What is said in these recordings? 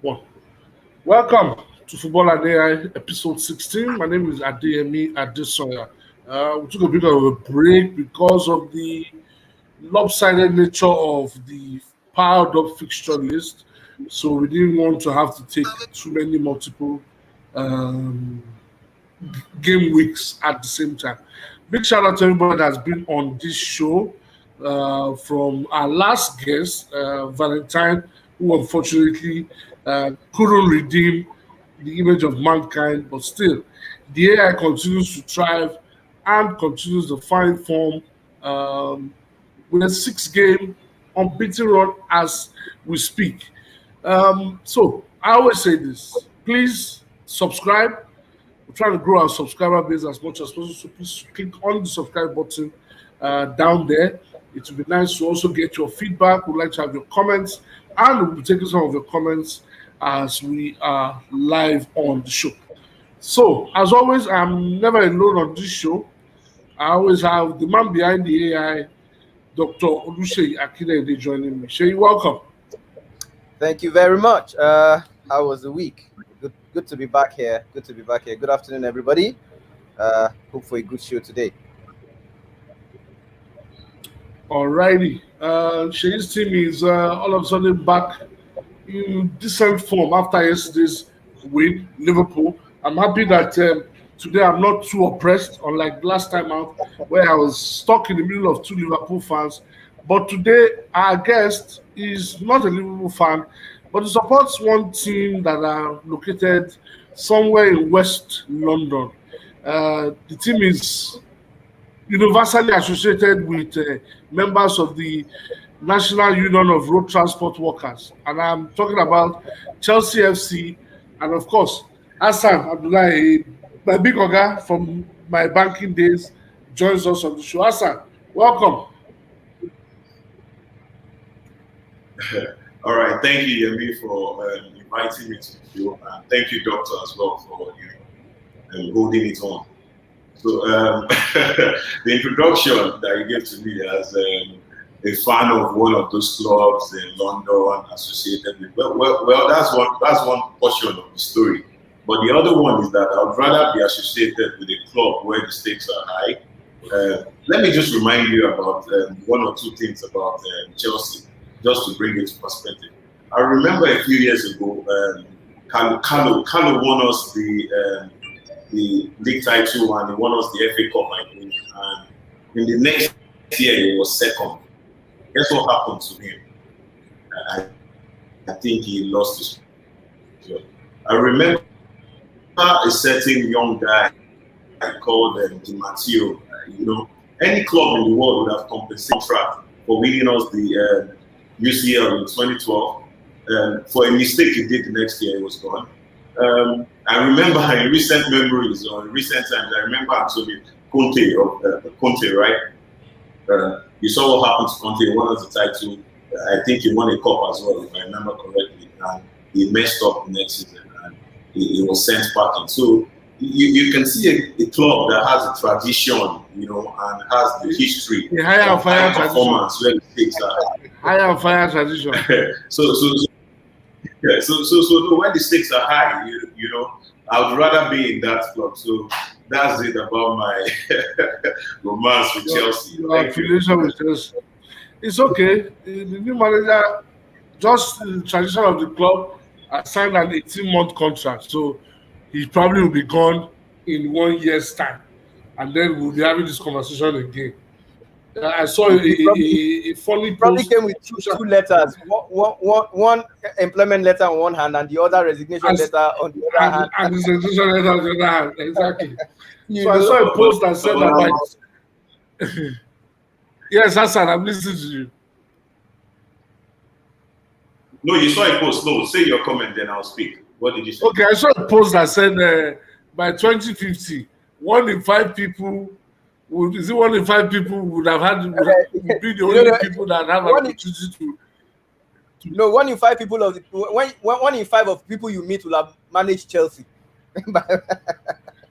One. Welcome to Football and AI episode 16. My name is Adeyemi Adesoya. We took a bit of a break because of the lopsided nature of the piled up fixture list. So we didn't want to have to take too many multiple um, game weeks at the same time. Big shout out to everybody that's been on this show. From our last guest, Valentine, who unfortunately couldn't redeem the image of mankind, but still, the AI continues to thrive and continues to find form with a six-game unbeaten run as we speak. So I always say this: please subscribe. We're trying to grow our subscriber base as much as possible. So please click on the subscribe button down there. It would be nice to also get your feedback. We'd like to have your comments, and we'll be taking some of your comments as we are live on the show. So, as always, I'm never alone on this show. I always have the man behind the AI, Dr. Oluseyi Akinede, joining me. Shay, welcome. Thank you very much. How was the week? Good to be back here. Good to be back here. Good afternoon, everybody. Hope for a good show today. Alrighty. Shay's team is all of a sudden back in decent form after yesterday's win, Liverpool. I'm happy that today I'm not too oppressed, unlike last time out, where I was stuck in the middle of two Liverpool fans. But today, our guest is not a Liverpool fan, but he supports one team that are located somewhere in West London. The team is universally associated with members of the National Union of Road Transport Workers. And I'm talking about Chelsea FC and, of course, Hassan Abdullahi, my big oga from my banking days, joins us on the show. Hassan, welcome. All right, thank you, Yemi, for inviting me to the show, and thank you, Doctor, as well, for holding it on. So, the introduction that you gave to me as a fan of one of those clubs in London associated with, well, that's one portion of the story. But the other one is that I would rather be associated with a club where the stakes are high. Let me just remind you about one or two things about Chelsea, just to bring it to perspective. I remember a few years ago, Carlo won us the league title and he won us the FA Cup, I think. And in the next year, he was second. Guess what happened to him? I think he lost his job. I remember a certain young guy called Di Matteo. Any club in the world would have compensated contract for winning us the UCL in 2012. For a mistake he did the next year, he was gone. I remember in recent memories or in recent times, I remember Antonio Conte, right? You saw what happened to Conte. He won us the title. I think he won a cup as well, if I remember correctly. And he messed up the next season and he was sent packing. So you can see a club that has a tradition, and has the history The higher of fire high tradition. performance where the stakes are Higher fire tradition. So when the stakes are high, I would rather be in that club. So that's it about my romance with Chelsea. Your affiliation with Chelsea. It's okay. The new manager, just the tradition of the club, has signed an 18-month contract. So he probably will be gone in 1 year's time. And then we'll be having this conversation again. I saw a funny Probably post. came with two letters, one employment letter on one hand and the other resignation As- letter on the other hand. And the sensation letter on the other hand. Exactly. You So I know? saw a post that said that, yes, Hassan, I'm listening to you. No, you saw a post. No, say your comment, then I'll speak. What did you say? Okay, I saw a post that said by 2050, 1 in 5 people would have had would be the only people that have an opportunity to. No, 1 in 5 people of the 1 in 5 of people you meet will have managed Chelsea.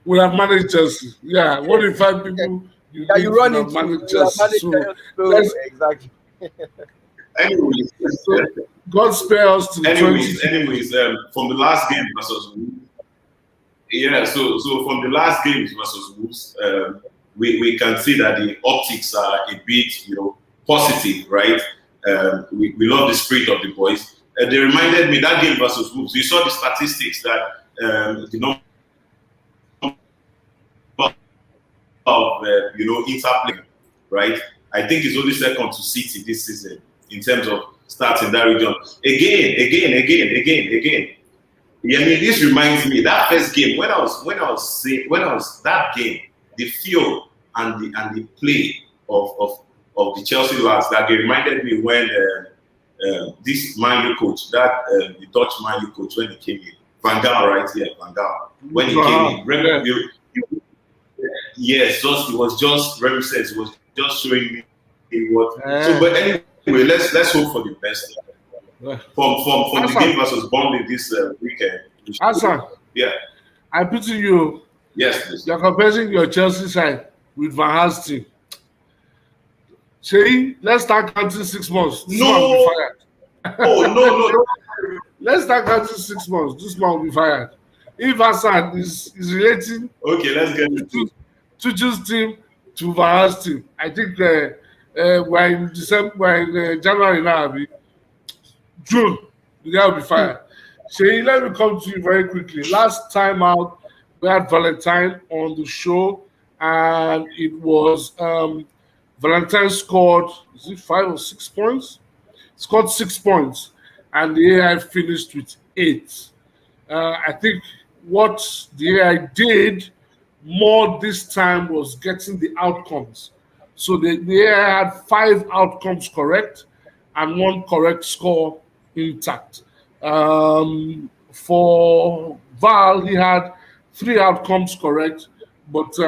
Will have managed Chelsea. Yeah, 1 in 5 people You run will have into managed will have Chelsea. managed So Chelsea. So, let's exactly. anyways, So God spare us to the anyways, from the last game versus Wolves, yeah. So from the last games versus Wolves, we can see that the optics are a bit, positive, right? We love the spirit of the boys. They reminded me that game versus Wolves. You saw the statistics that the number of interplay, right? I think it's only second to City this season in terms of stats in that region. Again. Yeah, I mean, this reminds me that first game when I was that game, the feel and the play of the Chelsea lads, that game reminded me when this Man U coach, the Dutch Man U coach, when he came in, Van Gaal, right? Yeah, Van Gaal. When he came in, yes, it was just reminiscence. It was just showing me what. So, but anyway, let's hope for the best. From the game versus Burnley this weekend. Hassan, yeah, I pity you. Yes, please. You're comparing your Chelsea side with Van Gaal's team. Say, let's start counting 6 months. This man will be fired. Oh no. Let's start counting 6 months. This man will be fired. If Hassan is relating, okay, let's get into Tuchel's team to Van Gaal's team. I think we're in December, we're in January now. June, the guy will be fired. Shay, let me come to you very quickly. Last time out, we had Valentine on the show, and it was Valentine scored, is it 5 or 6 points? Scored 6 points, and the AI finished with 8. I think what the AI did more this time was getting the outcomes. So the AI had 5 outcomes correct and 1 correct score intact. For Val, he had 3 outcomes correct, but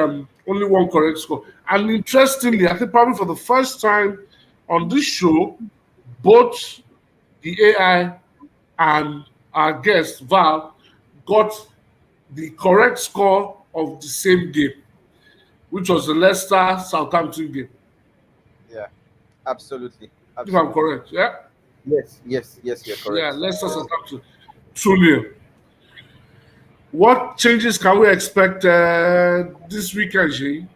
only 1 correct score. And interestingly, I think probably for the first time on this show, both the AI and our guest, Val, got the correct score of the same game, which was the Leicester-Southampton game. Yeah, absolutely. If I'm correct, yeah? Yes, you're correct. Yeah, Leicester-Southampton, 2-0. What changes can we expect this weekend, Jay?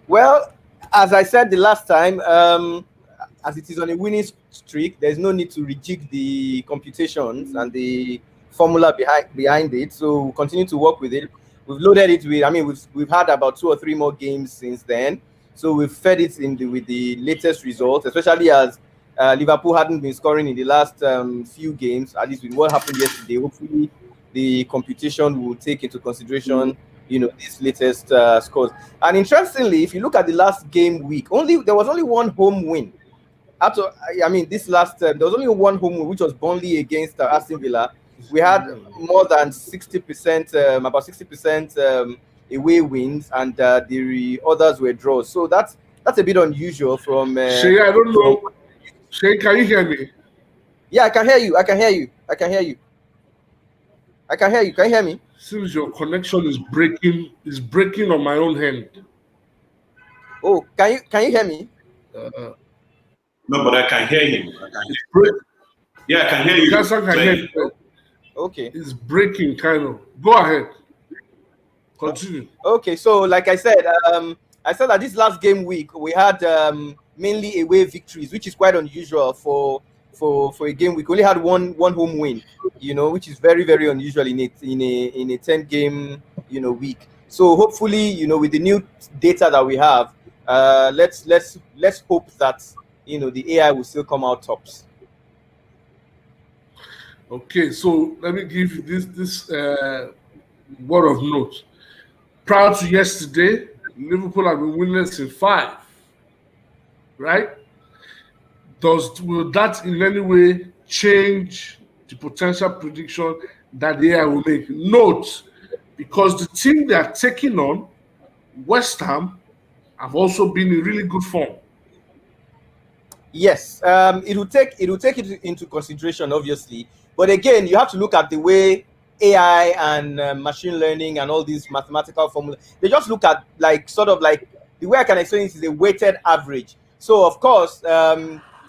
Well, as I said the last time, as it is on a winning streak, there's no need to rejig the computations and the formula behind it. So we'll continue to work with it. We've loaded it with, we've had about 2 or 3 more games since then. So we've fed it with the latest results, especially as Liverpool hadn't been scoring in the last few games, at least with what happened yesterday. Hopefully, the computation will take into consideration, these latest scores. And interestingly, if you look at the last game week, there was only 1 home win. This last there was only 1 home win, which was Burnley against Aston Villa. We had more than 60%, about 60% away wins, and the others were draws. So that's a bit unusual from. Shay, I don't know. Shay, can you hear me? Yeah, I can hear you. Can you hear me? Seems your connection is breaking on my own hand. Oh, can you hear me? No, but I can hear him. Yeah, I can hear you. Kassan can hear you. Okay. It's breaking, kind of. Go ahead. Continue. Okay, so like I said that this last game week we had mainly away victories, which is quite unusual for a game week. We only had one home win, which is very, very unusual in a 10-game week. So hopefully, with the new data that we have, let's hope that the AI will still come out tops. Okay, so let me give you this word of note. Prior to yesterday, Liverpool have been winless in 5. Right? Will that in any way change the potential prediction that the AI will make? Note, because the team they are taking on, West Ham, have also been in really good form. Yes, it will take it into consideration, obviously. But again, you have to look at the way AI and machine learning and all these mathematical formulas. They just look at the way I can explain it is a weighted average. So of course,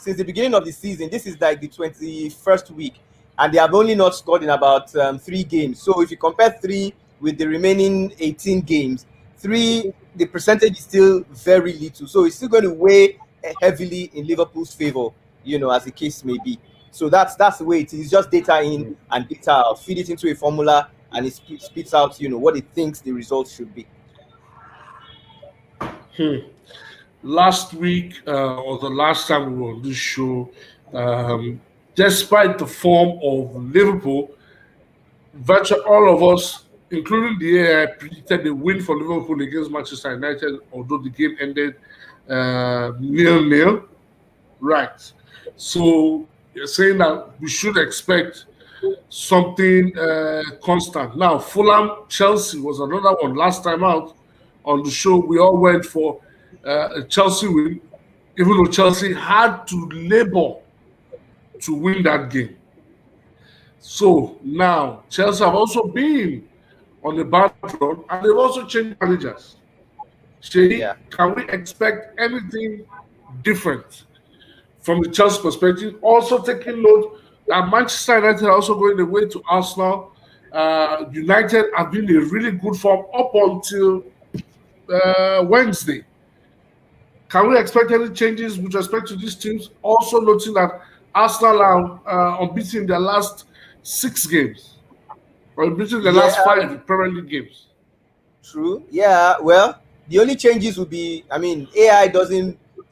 since the beginning of the season, this is like the 21st week, and they have only not scored in about 3 games. So if you compare 3 with the remaining 18 games, 3, the percentage is still very little. So it's still going to weigh heavily in Liverpool's favor, as the case may be. So that's the way it is. It's just data in and data out. Feed it into a formula, and it spits out, what it thinks the results should be. Last week, or the last time we were on this show, despite the form of Liverpool, virtually all of us, including the AI, predicted a win for Liverpool against Manchester United, although the game ended 0-0. Right. So you're saying that we should expect something constant. Now, Fulham, Chelsea was another one. Last time out on the show, we all went for a Chelsea win, even though Chelsea had to labor to win that game. So now Chelsea have also been on the bad run, and they've also changed managers. Shay, can we expect anything different from the Chelsea perspective? Also taking note that Manchester United are also going the way to Arsenal. United have been in really good form up until Wednesday. Can we expect any changes with respect to these teams? Also noting that Arsenal are unbeaten in their last 6 games, or unbeaten in the last 5 Premier League games. True. Yeah. Well, the only changes would be, AI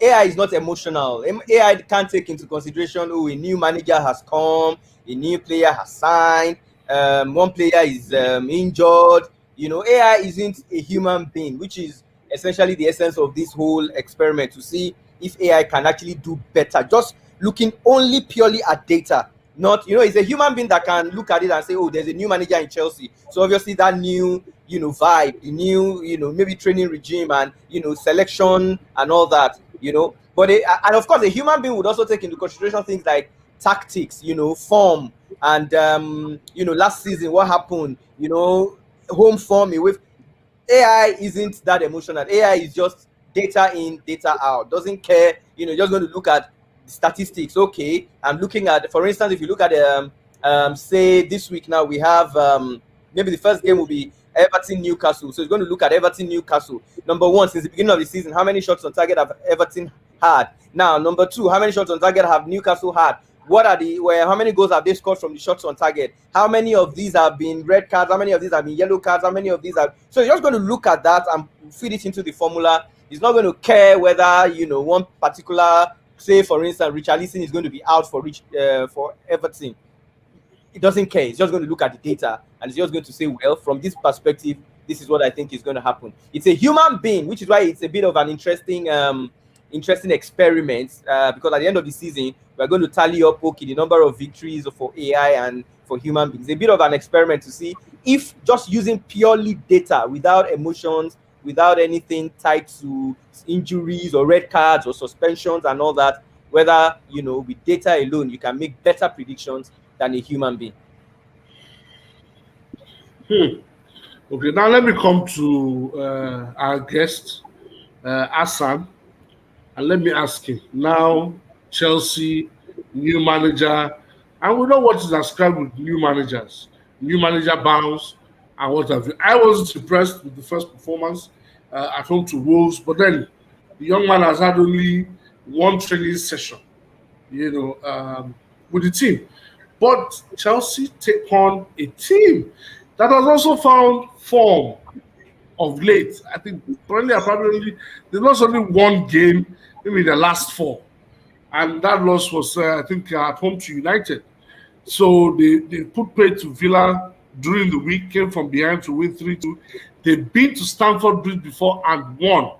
is not emotional. AI can't take into consideration, a new manager has come, a new player has signed, one player is injured. AI isn't a human being, which is essentially the essence of this whole experiment, to see if AI can actually do better. Just looking only purely at data. Not, it's a human being that can look at it and say, oh, there's a new manager in Chelsea. So obviously that new, vibe, the new, maybe training regime and, selection and all that, But, and of course, a human being would also take into consideration things like tactics, form, and, last season, what happened, home form. AI isn't that emotional. AI is just data in, data out. Doesn't care, just going to look at statistics. Okay, I'm looking at, for instance, if you look at say this week now, we have maybe the first game will be Everton Newcastle. So it's going to look at Everton Newcastle. Number 1, since the beginning of the season, how many shots on target have Everton had? Now, number 2, how many shots on target have Newcastle had? How many goals have they scored from the shots on target? How many of these have been red cards? How many of these have been yellow cards? How many of these have... So you're just going to look at that and feed it into the formula. It's not going to care whether, one particular, say, for instance, Richarlison is going to be out for Everton. It doesn't care. It's just going to look at the data, and it's just going to say, well, from this perspective, this is what I think is going to happen. It's a human being, which is why it's a bit of an interesting experiment, because at the end of the season, we're going to tally up, the number of victories for AI and for human beings. A bit of an experiment to see if just using purely data without emotions, without anything tied to injuries or red cards or suspensions and all that, whether, with data alone, you can make better predictions than a human being. Okay, now let me come to our guest, Hassan, and let me ask him. Now, Chelsea, new manager, and we know what is ascribed with new managers. New manager bounce and what have you. I wasn't impressed with the first performance at home to Wolves, but then the young man has had only 1 training session, with the team. But Chelsea take on a team that has also found form of late. I think probably they lost only 1 game, maybe the last 4. And that loss was, I think, at home to United. So they put paid to Villa during the week, came from behind to win 3-2. They've been to Stamford Bridge before and won.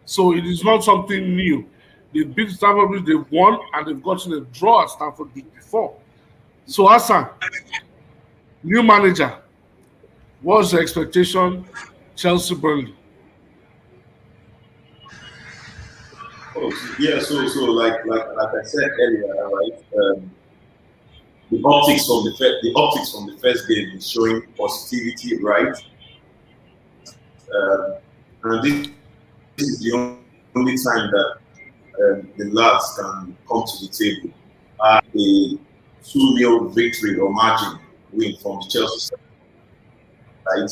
So it is not something new. They've been to Stamford Bridge, they've won, and they've gotten a draw at Stamford Bridge before. So Hassan, new manager, what's the expectation? Chelsea Burnley. Yeah, so like I said earlier, right? The optics from the first game is showing positivity, right? And this is the only time that the lads can come to the table. A 2-0 victory or margin win from the Chelsea side, right?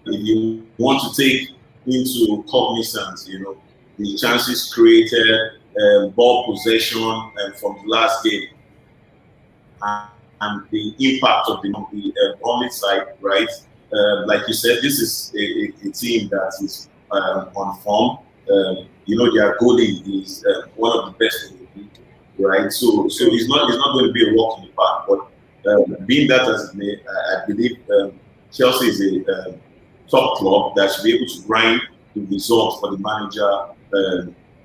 If you want to take into cognizance, the chances created, ball possession from the last game, and the impact of the Burnley side, right? Like you said, this is a team that is on form. Their goalie is one of the best in the league, right? So it's not going to be a walk in the park. But being that as it may, I believe Chelsea is a top club that should be able to grind the result for the manager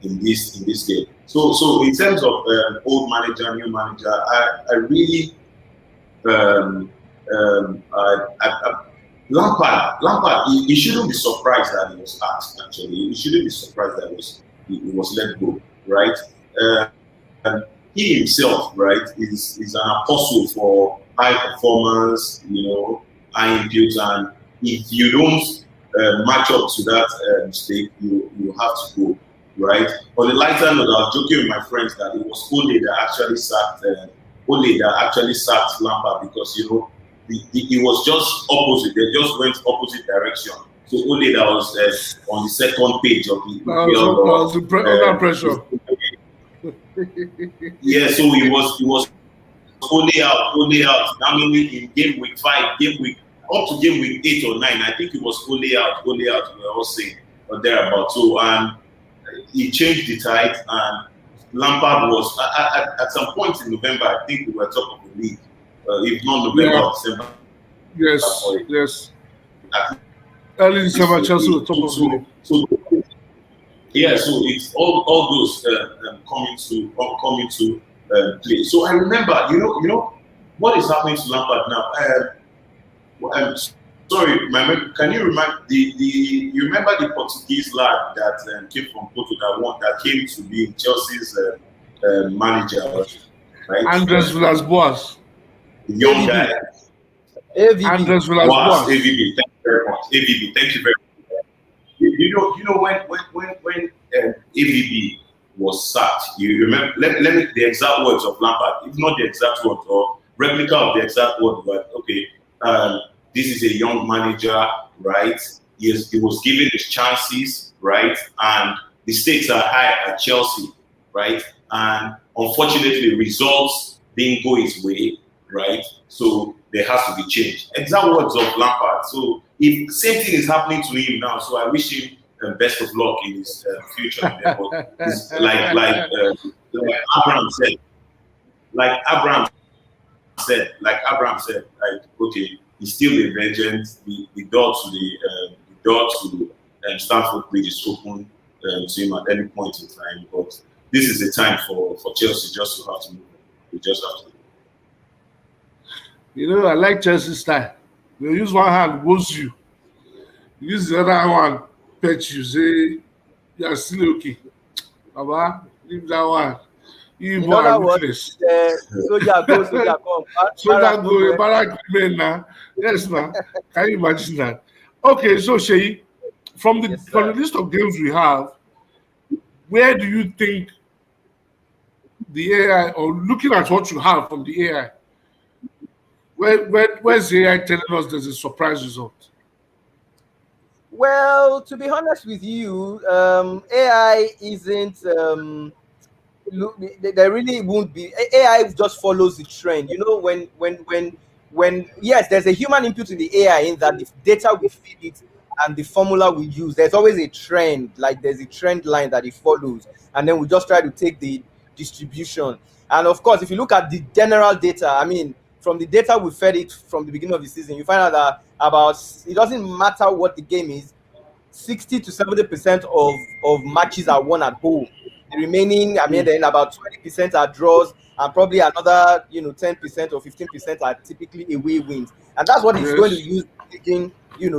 in this game. So in terms of old manager, new manager, I really Lampard, he shouldn't be surprised that he was asked. Actually, he shouldn't be surprised that he was let go, right? He himself, right, is an apostle for high performance, high input, and if you don't match up to that mistake, you have to go, right? On the lighter note, I was joking with my friends that it was Ole that actually sacked Lampard because it was just opposite. They just went opposite direction. So Ole that was on the second page of the under pressure. Yeah, so it was Ole out. I mean, in game week 5, game week up to game week 8 or 9, I think it was Ole out. We were all saying or thereabout. So he changed the tide, and Lampard was at some point in November. I think we were top of the league, if not November, December. Yes. Early December, Chelsea were top of the league. So it's all those coming to play. So I remember, what is happening to Lampard now? I'm sorry, can you remind you remember the Portuguese lad that came from Porto that came to be Chelsea's manager, right? Andres Villas-Boas. The young guy. AVB. Andres Villas-Boas. AVB. Thank you very much. AVB. Thank you very much. You know when AVB was sacked, you remember? Let me the exact words of Lampard, if not the exact words or replica of the exact word, but okay. This is a young manager, right? He was given his chances, right? And the stakes are high at Chelsea, right? And unfortunately, results didn't go his way, right? So there has to be change. Exact words of Lampard. So if same thing is happening to him now, so I wish him best of luck in his future. Like Abraham said, okay, he's still a legend. The door to Stamford Bridge is open to him at any point in time. But this is a time for Chelsea just to have to move. We just have to. I like Chelsea style. You use one hand, woos you. You use the other one, pet you. Say you are still okay. Baba, leave that one. You are weakness. Soldier go, soldier come. Soldier go, Barak remain now. Yes, man. Can you imagine that? Okay, so Sheyi, from the list of games we have, where do you think the AI, or looking at what you have from the AI, where's the AI telling us there's a surprise result? Well, to be honest with you, AI isn't. There really won't be. AI just follows the trend. When yes, there's a human input in the AI in that the data we feed it and the formula we use, there's always a trend. Like there's a trend line that it follows, and then we just try to take the distribution. And of course, if you look at the general data, I mean, from the data we fed it from the beginning of the season, you find out that it doesn't matter what the game is, 60 to 70% of matches are won at home. The remaining, then about 20% are draws, and probably another, 10% or 15% are typically away wins. And that's what it's going to use taking,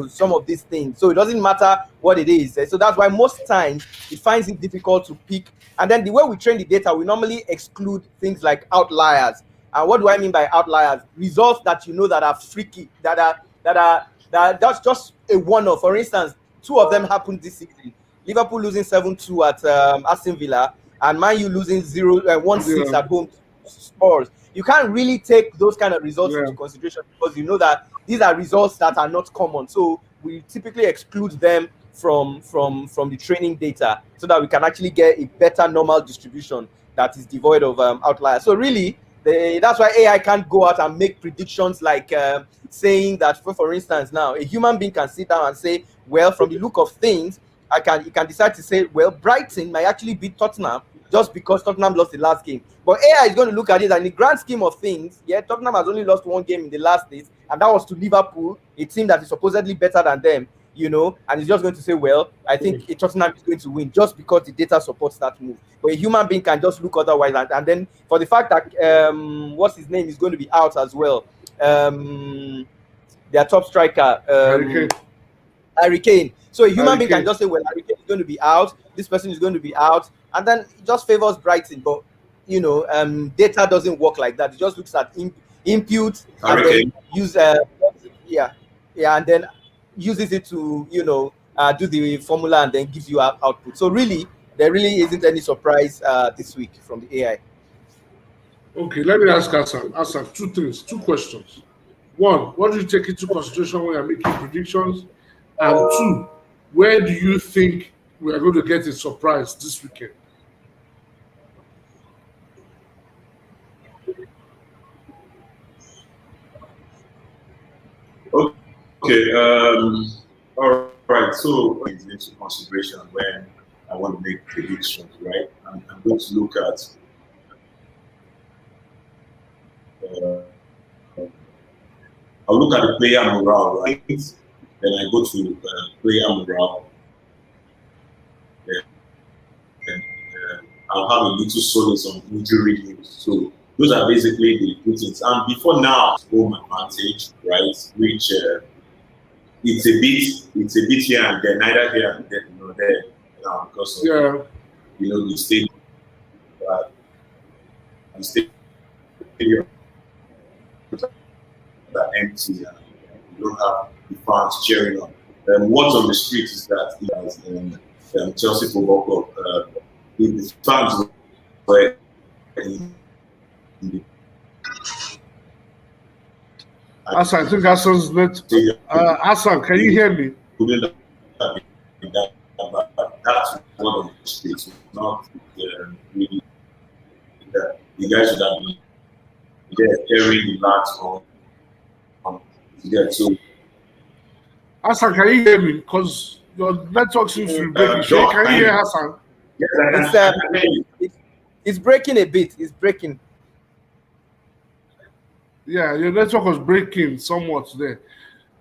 some of these things. So it doesn't matter what it is. So that's why most times it finds it difficult to pick. And then the way we train the data, we normally exclude things like outliers. And what do I mean by outliers? Results that that are freaky, that's just a one-off. For instance, 2 of them happened this season. Liverpool losing 7-2 at Aston Villa, and Man U losing 1-6 at home to Spurs. You can't really take those kind of results into consideration because you know that these are results that are not common. So we typically exclude them from the training data so that we can actually get a better normal distribution that is devoid of outliers. So really, that's why AI can't go out and make predictions like saying that, for instance, now a human being can sit down and say, well, from the look of things, you can decide to say, well, Brighton might actually beat Tottenham just because Tottenham lost the last game. But AI is going to look at it, and in the grand scheme of things, yeah, Tottenham has only lost one game in the last days, and that was to Liverpool, a team that is supposedly better than them, you know, and it's just going to say, well, I think Tottenham is going to win just because the data supports that move. But a human being can just look otherwise, and then for the fact that what's his name is going to be out as well, their top striker, Harry Kane. So a human being can just say, well, Harry Kane is going to be out, this person is going to be out, and then it just favors Brighton. But you know, data doesn't work like that. It just looks at input and then use and then uses it to, you know, do the formula and then gives you output. So really, there really isn't any surprise this week from the AI. Okay, let me ask Hassan two questions. One, what do you take into consideration when you're making predictions? And two, where do you think we are going to get a surprise this weekend? Okay. All right. So into consideration when I want to make predictions, right? I'm going to look at I'll look at the player morale, right? Then I go to player morale. Then I'll have a little solace on injury news. So those are basically the two things. And before now, home advantage, right? Which it's a bit here and there, neither here and there, you know, there now because of you know the stadium, that empty and you don't have the fans cheering on. What's on the street is that Chelsea Football Club, the fans were Hassan, I think Hassan's net. Hassan, can you hear me? That's one of the streets, not really. You guys should have been there carrying the lads on. So, Hassan, can you hear me? Because your network seems to be breaking. Can you hear Hassan? Yes, it's breaking a bit. It's breaking. Yeah, your network was breaking somewhat there.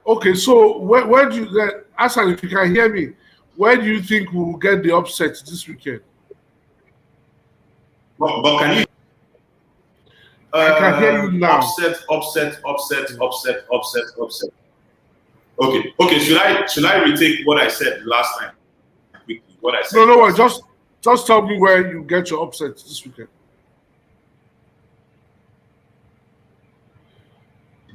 Okay, so where do you, Hassan, if you can hear me, where do you think we will get the upset this weekend? But can you? I can hear you now. Upset. Okay. Should I retake what I said last time? Quickly, what I said. No. Just tell me where you get your upset this weekend.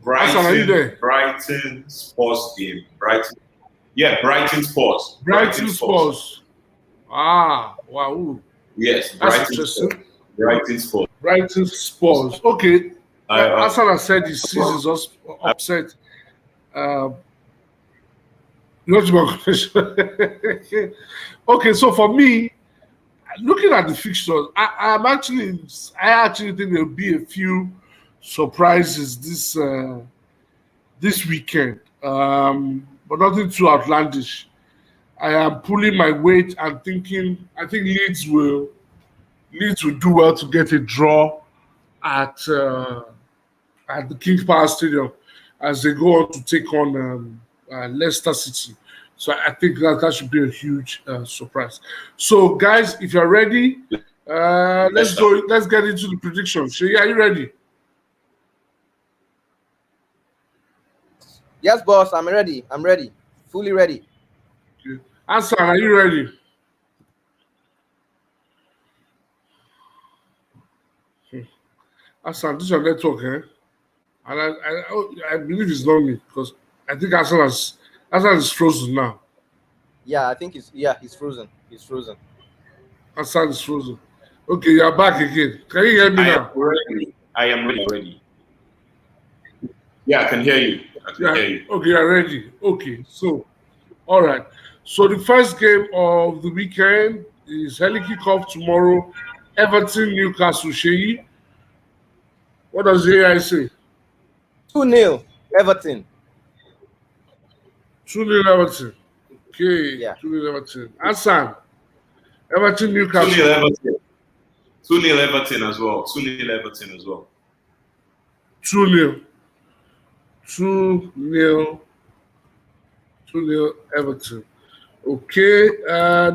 Brighton, are you there? Brighton Spurs game. Brighton Spurs. Brighton Spurs. Ah, wow. Yes, that's interesting. Brighton Spurs. Brighton Spurs. Okay. Hassan has said he sees his upset. Not more question. Okay, so for me, looking at the fixtures, I actually think there'll be a few surprises this weekend, but nothing too outlandish. I am pulling my weight and thinking I think Leeds will do well to get a draw at the King Power Stadium as they go on to take on Leicester City. So I think that should be a huge surprise. So guys, if you're ready, let's go. Let's get into the predictions. Sheyi, are you ready? Yes, boss. I'm ready. Fully ready. Okay. Hassan, are you ready? Hassan, this is your network, eh? And I believe it's not me because I think Hassan is frozen now. Yeah, I think he's frozen. He's frozen. Hassan is frozen. Okay, you're back again. Can you hear me now? I am ready. Yeah, I can hear you. Okay, you're ready. Okay, so, all right. So the first game of the weekend is early kickoff tomorrow. Everton, Newcastle, Sheyi. What does the AI say? 2-0 Everton. 2-0 Everton. Okay, Yeah. 2-0 Everton. Hassan, Everton, Newcastle. 2-0 Everton. 2-0 Everton as well. 2-0 Everton as well. 2-0. 2-0. 2-0 Everton. Okay,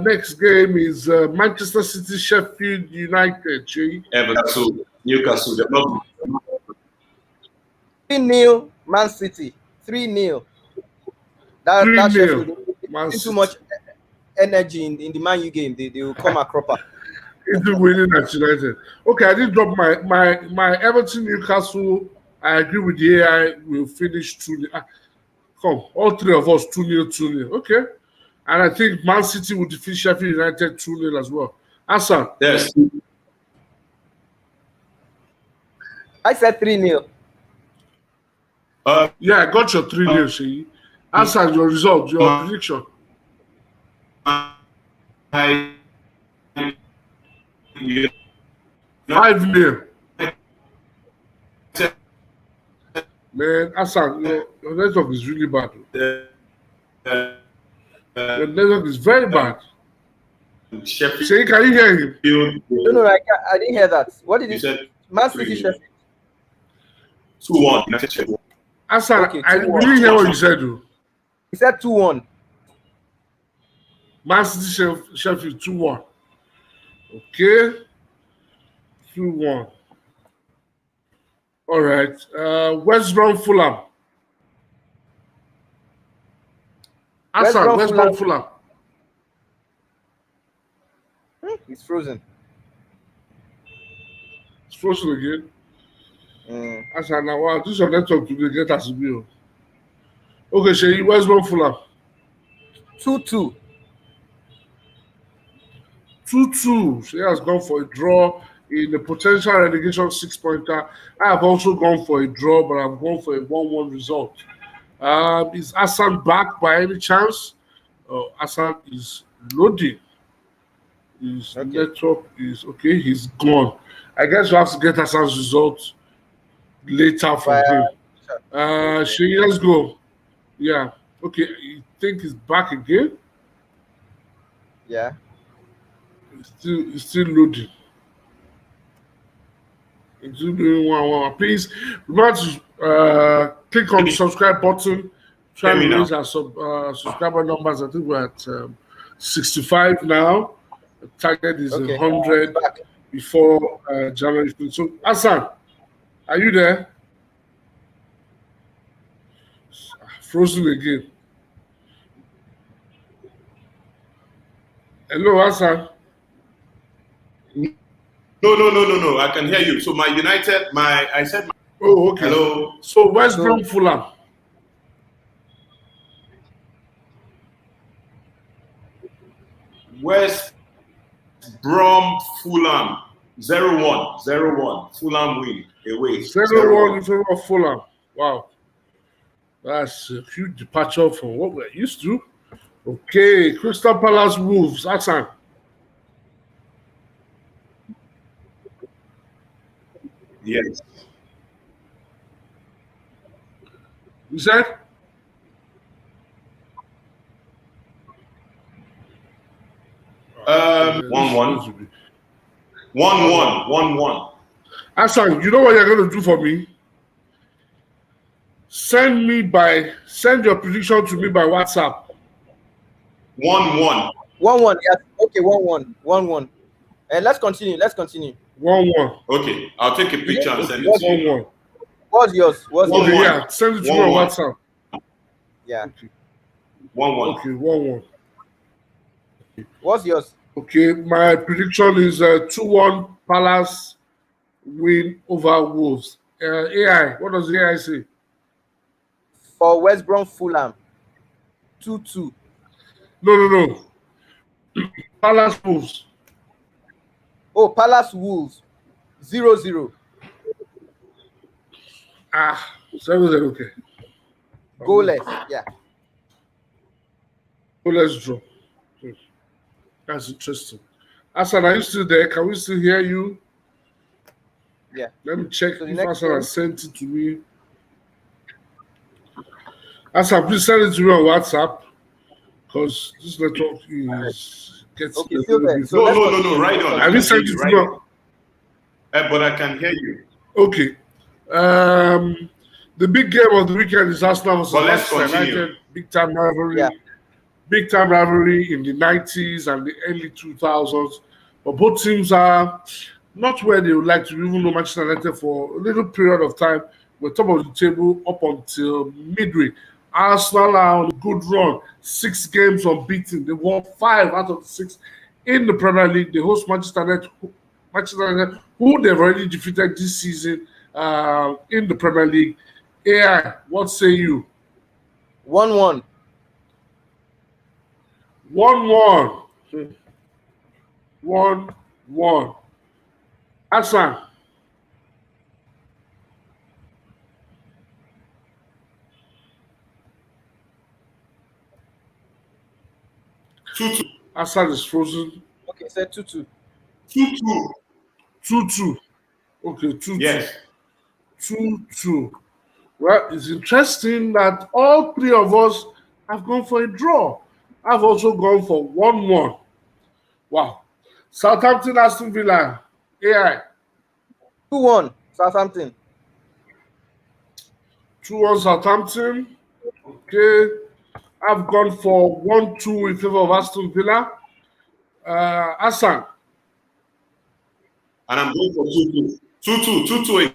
next game is Manchester City, Sheffield United. Everton, Newcastle. 3-0 Man City. 3-0. That Sheffield, too much energy in the Man U game. They will come a cropper. It's winning at United. Okay, I did drop my Everton, Newcastle. I agree with the AI. Will finish 2-0. Come, all three of us 2-0, 2-0. Okay. And I think Man City will defeat Sheffield United 2-0 as well. Hassan. Yes. I said 3-0. Yeah, I got your 3-0, Sheyi. Hassan, your result, your prediction. 5-0. Man, Hassan, your network is really bad. Your network is very bad. Sheyi, can you hear him? No, I didn't hear that. What did you say? Man City, Sheffield. 2-1. Hassan, Okay, I really hear what you said, though. He said 2-1. Man City, Sheffield 2-1. Okay. 2-1. All right. West Brom, Fulham. Hassan, West Brom, Fulham. He's frozen. It's frozen again. Hassan, now wow, this is your network today. Get us a bill. Okay, Sheyi, West Brom, Fulham. 2-2. 2-2. Sheyi has gone for a draw in the potential relegation 6-pointer. I have also gone for a draw, but I'm going for a 1-1 result. Is Hassan back by any chance? Hassan is loading. His network is okay. He's gone. I guess you have to get Hassan's results later from him. Sheyi, let's go. Yeah. Okay. You think he's back again? Yeah. It's still loading. It's still doing 1-1. Please remember to click on the subscribe button. Try to raise our subscriber numbers. I think we're at 65 now. The target is 100 before January 15th. So, Hassan, are you there? Frozen again. Hello, Hassan. No. I can hear you. So I said. Oh, okay. Hello. So West Brom, Fulham. West Brom, Fulham. 0-1. Fulham win away. 0-1 in favor of Fulham. Wow. That's a huge departure from what we're used to. Okay, Crystal Palace, Wolves. Hassan. Yes. You said? $1-1. 1-1. Hassan, you know what you're going to do for me? Send your prediction to me by WhatsApp. 1-1. 1-1. Yes. Okay, 1-1. 1-1. And let's continue. 1-1. Okay, I'll take a picture and send it to you. 1-1. What's yours? Okay, yeah. Send it to me on WhatsApp. Yeah. Okay. 1-1. Okay, 1-1. What's yours? Okay, my prediction is 2-1 Palace win over Wolves. AI, what does AI say? For West Brom, Fulham, 2-2. No. Palace Wolves. Oh, Palace Wolves 0-0. 7-0. Okay. Goalless. Yeah. Let's draw. That's interesting. Hassan, are you still there? Can we still hear you? Yeah. Let me check So the if next Hassan game- has sent it to me. Hassan, please send it to me on WhatsApp because this network is getting Okay, a still little there. bit. So No, let's no, no, continue. no. Right on. I Have you can hear sent you. it to Right me? on. But I can hear you. Okay. The big game of the weekend is Arsenal versus But let's Manchester continue. United. Big time rivalry. Yeah. Big time rivalry in the 90s and the early 2000s. But both teams are not where they would like to be, even though Manchester United for a little period of time were top of the table up until midway. Arsenal are on a good run, 6 games unbeaten. They won 5 out of the 6 in the Premier League. They host Manchester United, who they've already defeated this season in the Premier League. AI, what say you? 1-1. 1-1. 1-1. Hassan. Two-two. Hassan is frozen. Okay, said 2-2. 2-2. 2-2. Okay, 2-2. Yes. 2-2. Well, it's interesting that all 3 of us have gone for a draw. I've also gone for 1-1. Wow. Southampton, Aston Villa. AI. 2-1. Southampton. 2-1 Southampton. Okay. I've gone for 1-2 in favor of Aston Villa. Hassan. And I'm going for 2-2. 2-2. 2-2.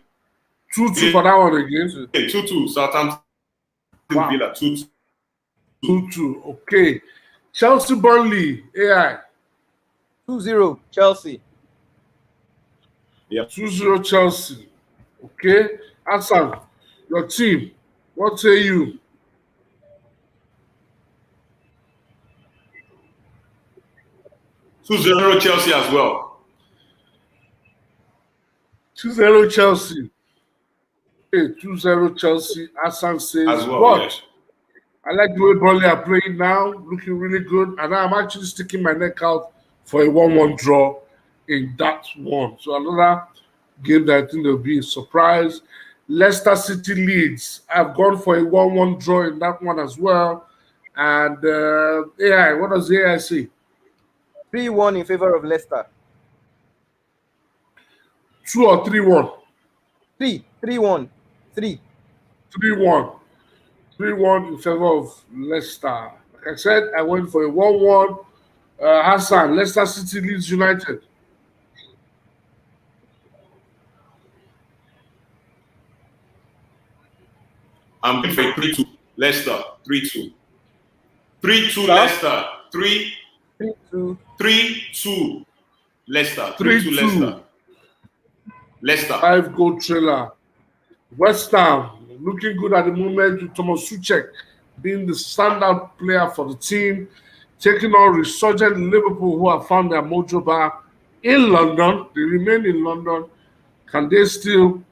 2-2 for that one again. 2-2. Southampton Wow. Villa. 2-2. 2-2. Okay. Chelsea Burnley. AI. 2-0. Chelsea. 2-0 Chelsea. Okay. Hassan, your team. What say you? 2-0 Chelsea as well. 2-0 Chelsea. Okay, 2-0 Chelsea. Hassan says, As well, what? yes. I like the way Burnley are playing now, looking really good. And I'm actually sticking my neck out for a 1-1 draw in that one. So another game that I think there'll be a surprise. Leicester City Leeds. I've gone for a 1-1 draw in that one as well. And AI, what does AI say? 3-1 in favor of Leicester. 2 or 3-1? 3-1. 3. 3-1. 3-1 in favor of Leicester. Like I said, I went for a 1-1. Hassan, Leicester City Leeds United. I'm going for a 3-2. Leicester. 3-2. 3-2 Sir? Leicester. 3-2. 3-2. 3-2 Leicester. 3-2 3-2. Leicester. Leicester. 5-goal trailer. West Ham looking good at the moment with Thomas Suchek being the standout player for the team, taking on resurgent Liverpool who have found their mojo back in London. They remain in London. Can they still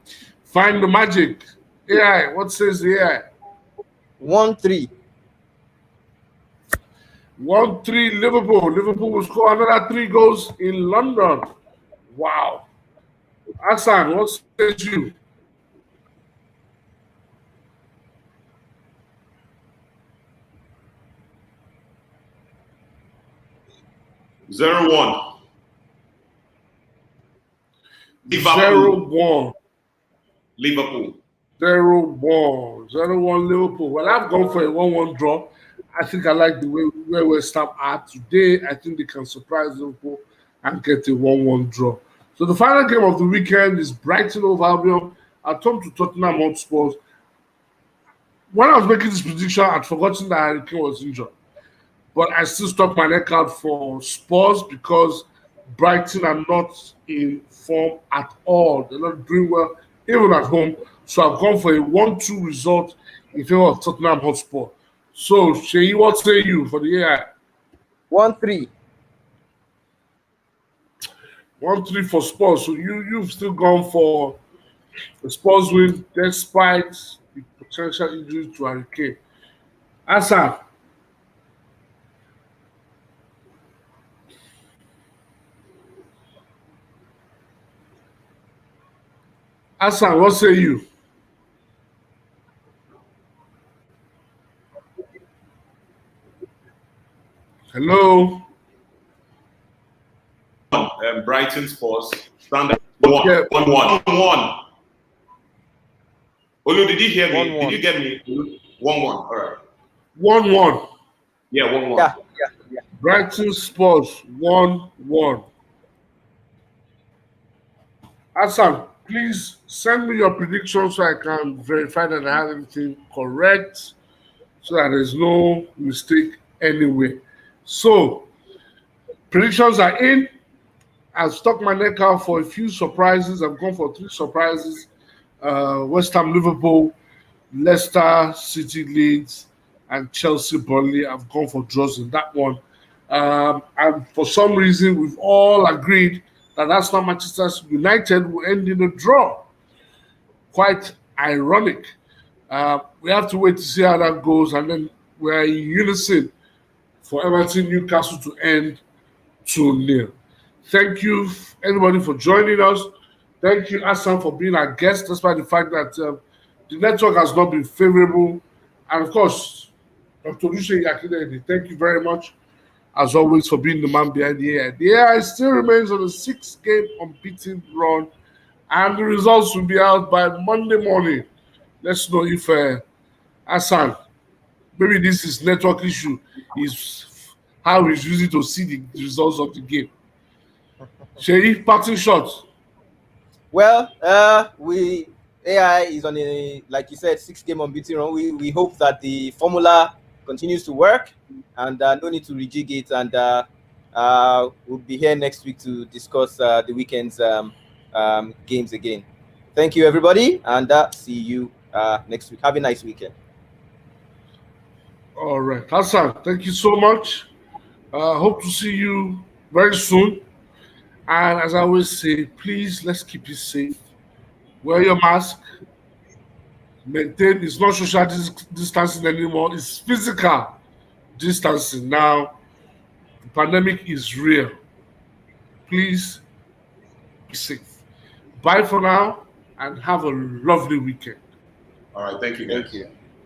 find the magic? AI, what says the AI? 1-3. 1-3 Liverpool. Liverpool will score another 3 goals in London. Wow. Hassan, what says you? 0-1. Liverpool. 0-1. Liverpool. 0-1. 0-1 Liverpool. Well, I've gone for a 1-1 draw. I think I like the way where West Ham are today. I think they can surprise Liverpool and get a 1-1 draw. So the final game of the weekend is Brighton over Albion at home to Tottenham Hotspur. When I was making this prediction, I'd forgotten that Harry Kane was injured. But I still stuck my neck out for Spurs because Brighton are not in form at all. They're not doing well, even at home. So I've gone for a 1-2 result in favor of Tottenham Hotspur. So, Sheyi, what say you for the AI? 1-3. 1-3 for Spurs. So you've still gone for the Spurs win despite the potential injury to Harry Kane. Hassan. Hassan, what say you? Hello. Brighton Spurs standard Okay. 1-1. Olu, did you hear me? 1-1. Did you get me? 1-1. All right. 1-1. Yeah, 1-1. Yeah. Brighton Spurs 1-1. Hassan, please send me your prediction so I can verify that I have everything correct, so that there's no mistake anywhere. So, predictions are in. I've stuck my neck out for a few surprises. I've gone for 3 surprises. West Ham, Liverpool, Leicester, City, Leeds, and Chelsea, Burnley. I've gone for draws in that one. And for some reason, we've all agreed that Arsenal Manchester United will end in a draw. Quite ironic. We have to wait to see how that goes, and then we're in unison for Everton Newcastle to end 2-0. Thank you, everybody, for joining us. Thank you, Hassan, for being our guest, despite the fact that the network has not been favorable. And of course, Dr. Lucia Yakine, thank you very much, as always, for being the man behind the AI. The AI still remains on a 6-game unbeaten run, and the results will be out by Monday morning. Let's know if Hassan, maybe this is network issue, is how he's using to see the results of the game. Sherry, parting shots. Well, AI is on a, like you said, 6-game unbeaten run. We hope that the formula continues to work, and no need to rejig it. And we'll be here next week to discuss the weekend's games again. Thank you, everybody, and see you next week. Have a nice weekend. All right, Hassan, thank you so much. Hope to see you very soon. And as I always say, please, let's keep it safe. Wear your mask. Maintain, it's not social distancing anymore, it's physical distancing. Now, the pandemic is real. Please be safe. Bye for now, and have a lovely weekend. All right. Thank you, guys. Thank you.